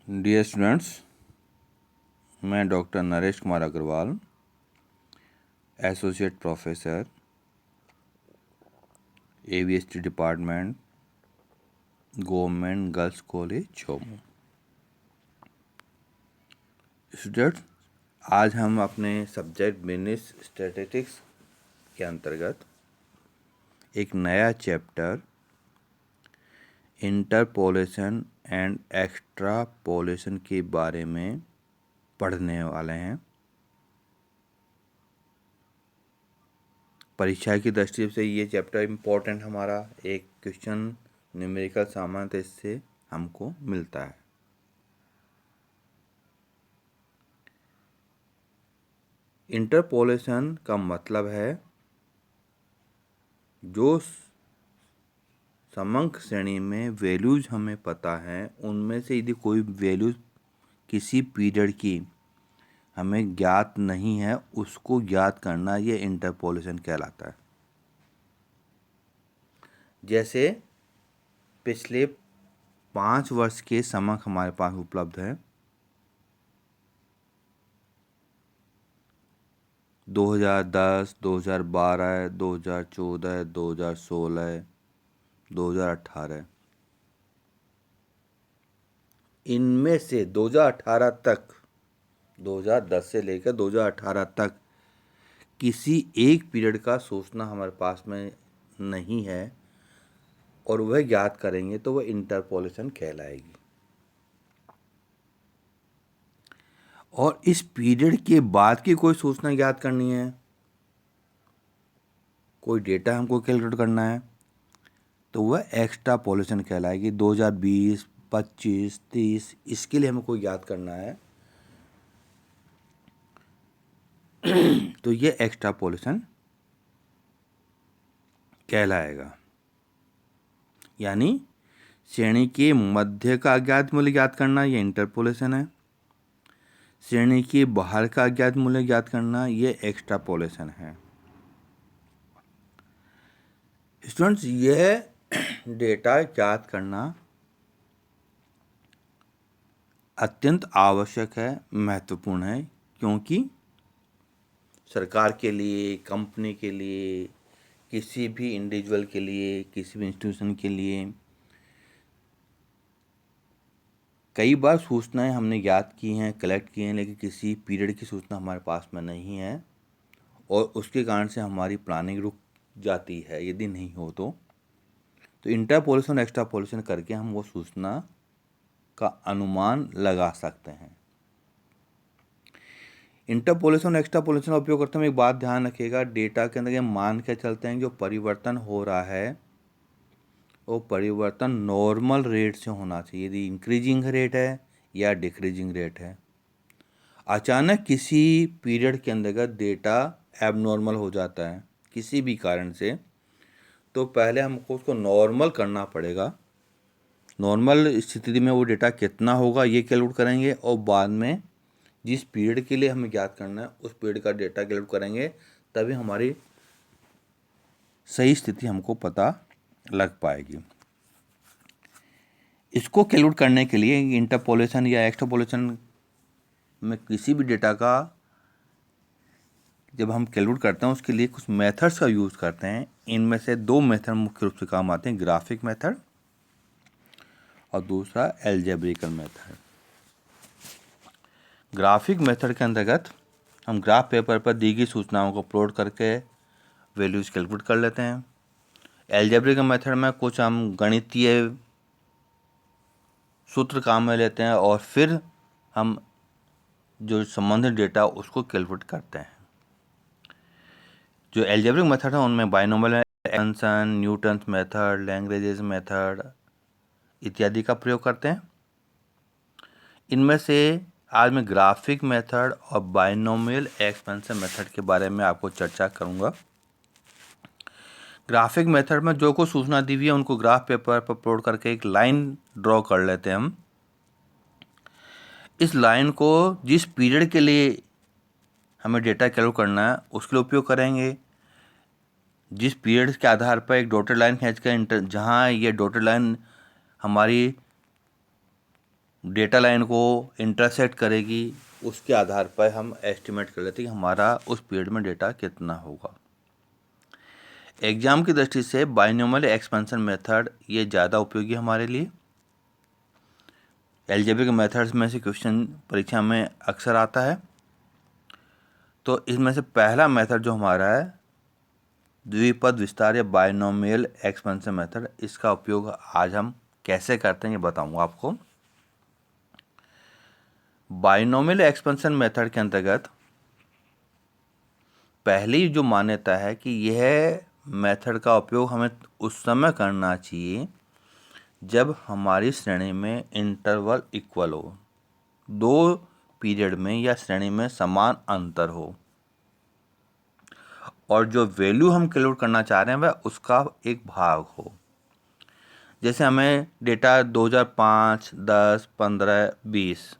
Dear students, मैं doctor Naresh Kumar Agarwal, associate professor, AVST department, government girls college Chomu. Students, आज हम अपने सब्जेक्ट बिजनेस स्टैटिस्टिक्स के अंतर्गत एक नया चैप्टर इंटरपोलेशन एंड एक्स्ट्रापोलेशन के बारे में पढ़ने वाले हैं। परीक्षा की दृष्टि से ये चैप्टर इम्पोर्टेंट, हमारा एक क्वेश्चन न्यूमेरिकल सामान्यतः इससे हमको मिलता है। इंटरपोलेशन का मतलब है जो समंक श्रेणी में वैल्यूज हमें पता है उनमें से यदि कोई वैल्यूज किसी पीरियड की हमें ज्ञात नहीं है, उसको ज्ञात करना ये इंटरपोलेशन कहलाता है। जैसे पिछले 5 वर्ष के समंक हमारे पास उपलब्ध है। 2010, 2012, 2014, 2016, 2018। इनमें से 2018 तक, 2010 से लेकर 2018 तक किसी एक पीरियड का सूचना हमारे पास में नहीं है और वह ज्ञात करेंगे तो वह इंटरपोलेशन कहलाएगी। और इस पीरियड के बाद की कोई सूचना ज्ञात करनी है, कोई डेटा हमको कैलकुलेट करना है, तो वह एक्स्ट्रापोलेशन कहलाएगी। 2020, 25, 30 इसके लिए हमें कोई ज्ञात करना है तो ये एक्स्ट्रापोलेशन कहलाएगा। यानी श्रेणी के मध्य का अज्ञात मूल्य ज्ञात करना ये इंटरपोलेशन है। श्रेणी के बाहर का अज्ञात मूल्य ज्ञात करना ये एक्स्ट्रापोलेशन है। स्टूडेंट्स, यह डेटा ज्ञात करना अत्यंत आवश्यक है, महत्वपूर्ण है, क्योंकि सरकार के लिए, कंपनी के लिए, किसी भी इंडिविजुअल के लिए, किसी भी इंस्टीट्यूशन के लिए कई बार सूचनाएं हमने ज्ञात की हैं, कलेक्ट की हैं, लेकिन किसी पीरियड की सूचना हमारे पास में नहीं है और उसके कारण से हमारी प्लानिंग रुक जाती है यदि नहीं हो तो इंटरपोलेशन एक्स्ट्रापोलेशन करके हम वो सूचना का अनुमान लगा सकते हैं। इंटरपोलेशन एक्स्ट्रापोलेशन का उपयोग करते हुए एक बात ध्यान रखिएगा, डेटा के अंदर ये मान के चलते हैं जो परिवर्तन हो रहा है वो परिवर्तन नॉर्मल रेट से होना चाहिए, यदि इंक्रीजिंग रेट है या डिक्रीजिंग रेट है। अचानक किसी पीरियड के अंतर्गत डेटा एबनॉर्मल हो जाता है किसी भी कारण से, तो पहले हमको उसको नॉर्मल करना पड़ेगा। नॉर्मल स्थिति में वो डेटा कितना होगा ये कैलकुलेट करेंगे और बाद में जिस पीरियड के लिए हमें ज्ञात करना है उस पीरियड का डेटा कैलकुलेट करेंगे, तभी हमारी सही स्थिति हमको पता लग पाएगी। इसको कैलकुलेट करने के लिए इंटरपोलेशन या एक्स्ट्रापोलेशन में किसी भी डेटा का जब हम कैलकुलेट करते हैं उसके लिए कुछ मेथड्स का यूज़ करते हैं। इनमें से 2 मेथड मुख्य रूप से काम आते हैं, ग्राफिक मेथड और दूसरा एल्जेब्रिकल मेथड। ग्राफिक मेथड के अंतर्गत हम ग्राफ पेपर पर दी गई सूचनाओं को प्लॉट करके वैल्यूज कैलकुलेट कर लेते हैं। एल्जेब्रिकल मेथड में कुछ हम गणितीय सूत्र काम में लेते हैं और फिर हम जो संबंधित डेटा उसको कैलकुलेट करते हैं। जो एल्जेब्रिक मेथड है उनमें binomial expansion, Newton's method, Lagrange method इत्यादि का प्रयोग करते हैं। इनमें से आज मैं ग्राफिक मेथड और बाइनोमियल एक्सपेंशन मेथड के बारे में आपको चर्चा करूंगा। ग्राफिक मेथड में जो कुछ सूचना दी हुई है उनको ग्राफ पेपर पर प्लॉट करके एक लाइन ड्रॉ कर लेते हैं हम। इस लाइन को जिस पीरियड के लिए हमें डेटा कैलकुलेट करना है उसके लिए उपयोग करेंगे। जिस पीरियड के आधार पर एक डॉटेड लाइन खींच कर जहाँ ये डॉटेड लाइन हमारी डेटा लाइन को इंटरसेक्ट करेगी, उसके आधार पर हम एस्टिमेट कर लेते हैं कि हमारा उस पीरियड में डेटा कितना होगा। एग्जाम की दृष्टि से बाइनोमियल एक्सपेंशन मेथड ये ज़्यादा उपयोगी हमारे लिए। एल्जेब्रिक मेथड्स में से क्वेश्चन परीक्षा में अक्सर आता है। तो इसमें से पहला मेथड जो हमारा है द्विपद विस्तार या बाइनोमियल एक्सपेंशन मेथड, इसका उपयोग आज हम कैसे करते हैं ये बताऊंगा आपको। बाइनोमियल एक्सपेंशन मेथड के अंतर्गत पहली जो मान्यता है कि यह मेथड का उपयोग हमें उस समय करना चाहिए जब हमारी श्रेणी में इंटरवल इक्वल हो, दो पीरियड में या श्रेणी में समान अंतर हो, और जो वैल्यू हम कैलकुलेट करना चाह रहे हैं वह उसका एक भाग हो। जैसे हमें डेटा 2005, 10, 15, 20,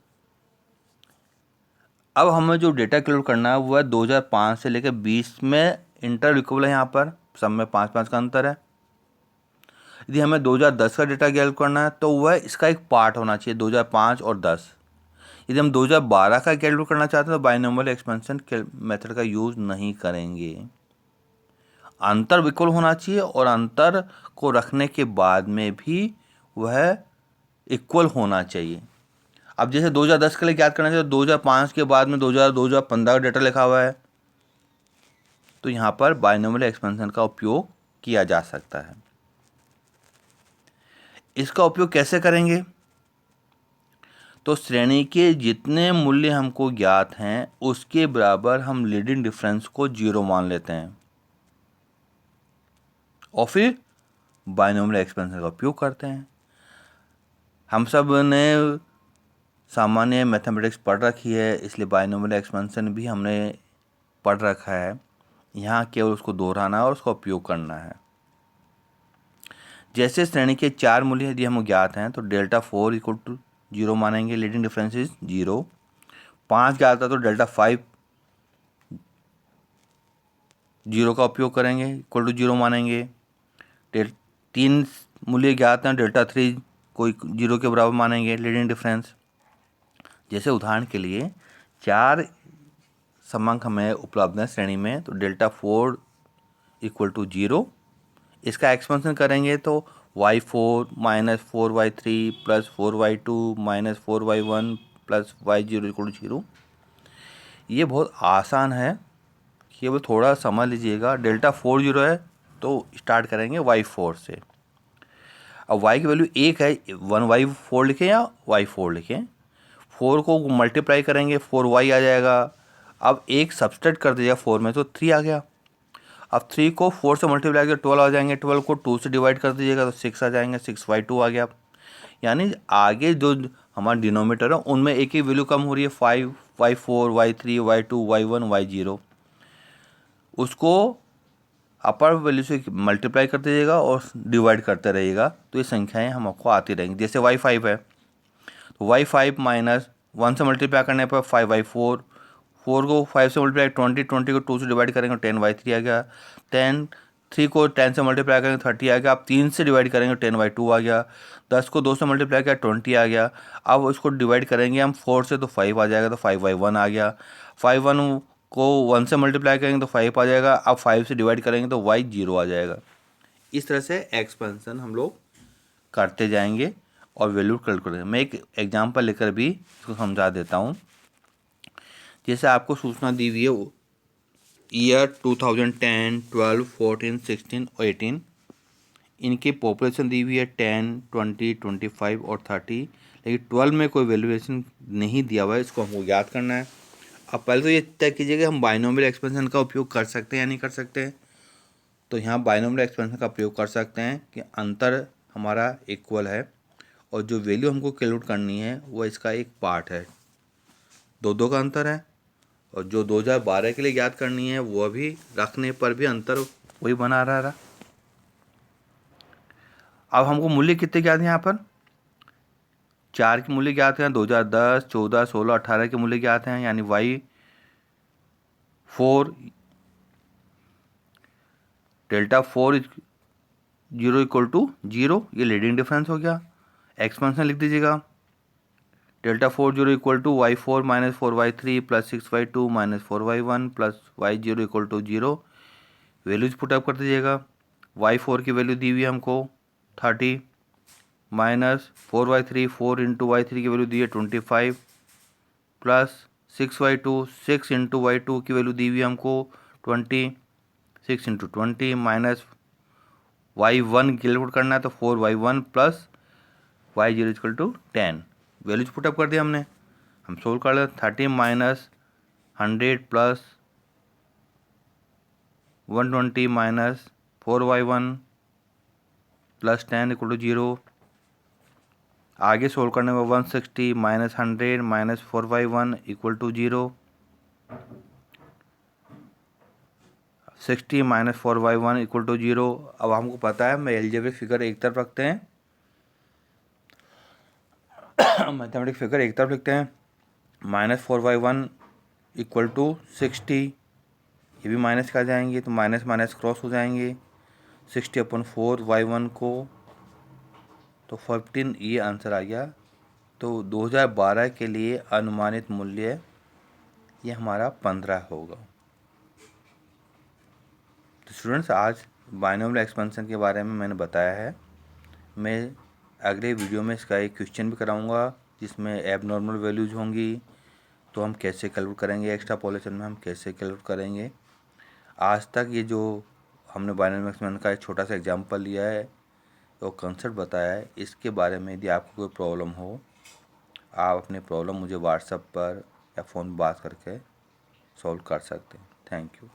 अब हमें जो डेटा कैलकुलेट करना है वह 2005 से लेकर 20 में इंटरवल इक्वल है, यहाँ पर सब में 5-5 का अंतर है। यदि हमें 2010 का डेटा कैलकुलेट करना है तो वह इसका एक पार्ट होना चाहिए 2005 और 10। यदि हम 2012 का कैलकुलेट करना चाहते हैं तो बाइनोमियल एक्सपेंशन मेथड का यूज नहीं करेंगे। अंतर इक्वल होना चाहिए और अंतर को रखने के बाद में भी वह इक्वल होना चाहिए। अब जैसे 2010 के लिए याद करना चाहिए तो 2005 के बाद में 2015 का डेटा लिखा हुआ है, तो यहाँ पर बाइनोमियल एक्सपेंशन का उपयोग किया जा सकता है। इसका उपयोग कैसे करेंगे? तो श्रेणी के जितने मूल्य हमको ज्ञात हैं उसके बराबर हम लीडिंग डिफरेंस को 0 मान लेते हैं और फिर बाइनोमियल एक्सपेंशन का उपयोग करते हैं। हम सब ने सामान्य मैथमेटिक्स पढ़ रखी है, इसलिए बाइनोमियल एक्सपेंशन भी हमने पढ़ रखा है। यहाँ केवल उसको दोहराना है और उसका उपयोग करना है। जैसे श्रेणी के 4 मूल्य यदि हम ज्ञात हैं तो डेल्टा 4 इक्वल टू 0 मानेंगे, लीडिंग डिफरेंस इज 0। 5 ज्ञात है तो डेल्टा 5 0 का उपयोग करेंगे, इक्वल टू 0 मानेंगे। 3 मूल्य ज्ञात हैं, डेल्टा 3 को 0 के बराबर मानेंगे, लीडिंग डिफरेंस। जैसे उदाहरण के लिए 4 समांक हमें उपलब्ध है श्रेणी में, तो डेल्टा 4 इक्वल टू 0। इसका एक्सपेंशन करेंगे तो y4 minus 4y3 plus 4y2 minus 4y1 plus y0 equal to 0। ये बहुत आसान है, केवल थोड़ा समझ लीजिएगा। डेल्टा 4 0 है तो स्टार्ट करेंगे y4 से। अब y की वैल्यू 1 है, 1y4 लिखें या y4 लिखें। 4 को मल्टीप्लाई करेंगे 4y आ जाएगा। अब 1 सब्सट्रैक्ट कर दीजिएगा 4 में तो 3 आ गया। अब 3 को 4 से मल्टीप्लाई करके 12 आ जाएंगे, 12 को 2 से डिवाइड कर दीजिएगा तो 6 आ जाएंगे, 6y2 आ गया। यानी आगे जो हमारा डिनोमीटर है उनमें एक ही वैल्यू कम हो रही है, 5, y4, y3, y2, y1, y0। उसको अपर वैल्यू से मल्टीप्लाई कर दीजिएगा और डिवाइड करते रहिएगा तो ये संख्याएं हम आपको आती रहेंगी। जैसे y5 है तो y5 माइनस 1 से मल्टीप्लाई करने पर 5y4, 4 को 5 से मल्टीप्लाई 20, 20 को 2 से डिवाइड करेंगे 10y3 आ गया। 3 को 10 से मल्टीप्लाई करेंगे 30 आ गया। अब 3 से डिवाइड करेंगे 10y2 आ गया। 10 को 2 से मल्टीप्लाई किया 20 आ गया। अब उसको डिवाइड करेंगे हम 4 से तो 5 आ जाएगा, तो 5y1 आ गया। 5y1 को 1 से मल्टीप्लाई करेंगे तो 5 आ जाएगा। अब 5 से डिवाइड करेंगे तो y0 आ जाएगा। इस तरह से एक्सपेंशन हम लोग करते जाएंगे और वैल्यू कैलकुलेट करेंगे। मैं एक एग्जांपल लेकर भी इसको समझा देता हूँ। जैसे आपको सूचना दी हुई है ईयर 2010, 12, 14, 16 और 18, इनकी पॉपुलेशन दी हुई है 10, 20, 25 और 30, लेकिन 12 में कोई वैल्यूएशन नहीं दिया हुआ है, इसको हमको याद करना है। अब पहले तो ये तय कीजिए कि हम बाइनोमियल एक्सपेंशन का उपयोग कर सकते हैं या नहीं कर सकते हैं। तो यहाँ बाइनोमियल एक्सपेंशन का उपयोग कर सकते हैं कि अंतर हमारा इक्वल है और जो वैल्यू हमको कैलकुलेट करनी है वो इसका एक पार्ट है, 2 का अंतर है। और जो 2012 के लिए याद करनी है वो भी रखने पर भी अंतर वही बना रहा। अब हमको मूल्य कितने ज्ञात हैं? यहाँ पर 4 के मूल्य ज्ञात हैं, 2010, 14, 16, 18 के मूल्य ज्ञात हैं, यानी y4 डेल्टा 4 0 इक्वल टू 0, ये लीडिंग डिफरेंस हो गया। एक्सपेंशन लिख दीजिएगा delta 4 equal to y4 minus 4y3 plus 6y2 minus 4y1 plus y0 equal to 0। Values put up कर दीजिएगा। y4 की वैल्यू दी हुई है हमको 30 माइनस 4y3 4 इंटू y3 की वैल्यू दी है 25 प्लस 6y2 6 इंटू y2 की वैल्यू दी हुई है हमको 20 6 इंटू 20 माइनस y1 कैलकुलेट करना है तो 4y1 plus y0 equal to 10। Values put up कर दिया हमने। हम सोल्व कर लें 30 minus 100 plus 120 minus 4y1 plus 10 equal to 0। आगे सोल्व करने में 160 minus 100 minus 4y1 equal to 0। 60 minus 4y1 equal to 0। अब हमको पता है, मैं एलजेब्रिक फिगर एक तरफ रखते हैं, मैथमेटिक फिगर एक तरफ लिखते हैं। माइनस 4y1 इक्वल टू 60, ये भी माइनस का जाएंगे तो माइनस माइनस क्रॉस हो जाएंगे। 60/4y1 को तो 15, ये आंसर आ गया। तो 2012 के लिए अनुमानित मूल्य ये हमारा 15 होगा। तो स्टूडेंट्स, आज बाइनोमियल एक्सपेंशन के बारे में मैंने बताया है। मैं अगले वीडियो में इसका एक क्वेश्चन भी कराऊंगा जिसमें एबनॉर्मल वैल्यूज होंगी, तो हम कैसे कैलकुलेट करेंगे, एक्सट्रापोलेशन में हम कैसे कैलकुलेट करेंगे। आज तक ये जो हमने बाइनोमियल एक्सपेंशन का एक छोटा सा एग्जांपल लिया है, तो कंसेप्ट बताया है, इसके बारे में यदि आपको कोई प्रॉब्लम हो, आप अपने प्रॉब्लम मुझे व्हाट्सएप पर या फ़ोन बात करके सॉल्व कर सकते हैं। Thank you.